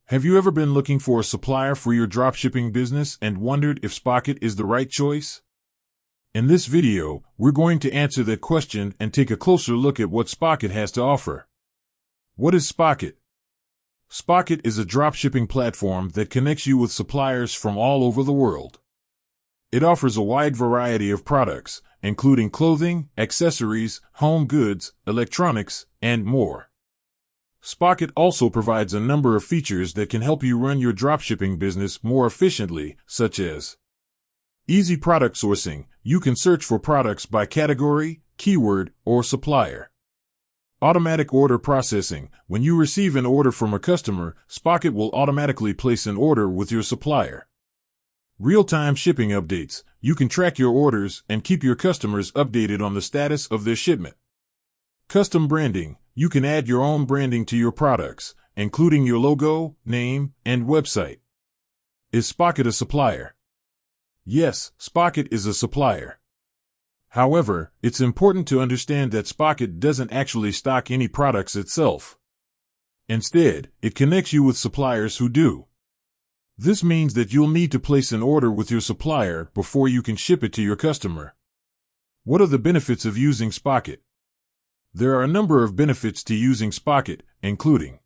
Have you ever been looking for a supplier for your dropshipping business and wondered if Spocket is the right choice? In this video, we're going to answer that question and take a closer look at what Spocket has to offer. What is Spocket? Spocket is a dropshipping platform that connects you with suppliers from all over the world. It offers a wide variety of products, including clothing, accessories, home goods, electronics, and more. Spocket also provides a number of features that can help you run your dropshipping business more efficiently, such as easy product sourcing. You can search for products by category, keyword, or supplier. Automatic order processing. When you receive an order from a customer, Spocket will automatically place an order with your supplier. Real-time shipping updates. You can track your orders and keep your customers updated on the status of their shipment. Custom branding. You can add your own branding to your products, including your logo, name, and website. Is Spocket a supplier? Yes, Spocket is a supplier. However, it's important to understand that Spocket doesn't actually stock any products itself. Instead, it connects you with suppliers who do. This means that you'll need to place an order with your supplier before you can ship it to your customer. What are the benefits of using Spocket? There are a number of benefits to using Spocket, including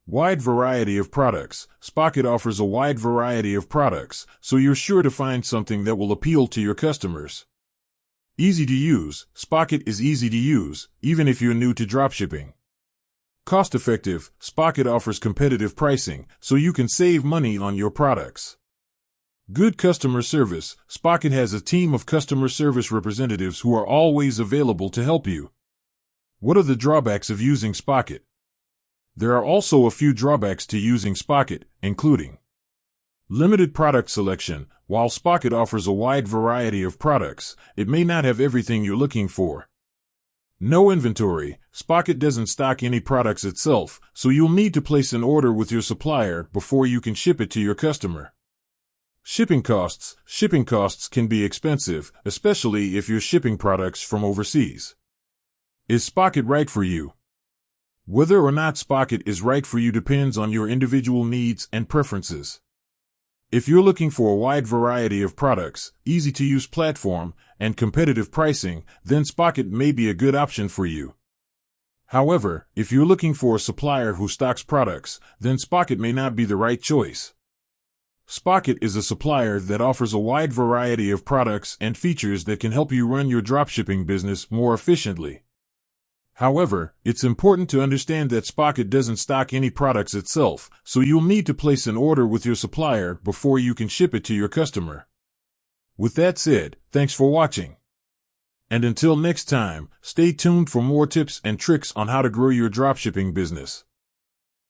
wide variety of products. Spocket offers a wide variety of products, so you're sure to find something that will appeal to your customers. Easy to use. Spocket is easy to use, even if you're new to dropshipping. Cost-effective. Spocket offers competitive pricing, so you can save money on your products. Good customer service. Spocket has a team of customer service representatives who are always available to help you. What are the drawbacks of using Spocket? There are also a few drawbacks to using Spocket, including limited product selection. While Spocket offers a wide variety of products, it may not have everything you're looking for. No inventory. Spocket doesn't stock any products itself, so you'll need to place an order with your supplier before you can ship it to your customer. Shipping costs. Shipping costs can be expensive, especially if you're shipping products from overseas. Is Spocket right for you? Whether or not Spocket is right for you depends on your individual needs and preferences. If you're looking for a wide variety of products, easy-to-use platform, and competitive pricing, then Spocket may be a good option for you. However, if you're looking for a supplier who stocks products, then Spocket may not be the right choice. Spocket is a supplier that offers a wide variety of products and features that can help you run your dropshipping business more efficiently. However, it's important to understand that Spocket doesn't stock any products itself, so you'll need to place an order with your supplier before you can ship it to your customer. With that said, thanks for watching. And until next time, stay tuned for more tips and tricks on how to grow your dropshipping business.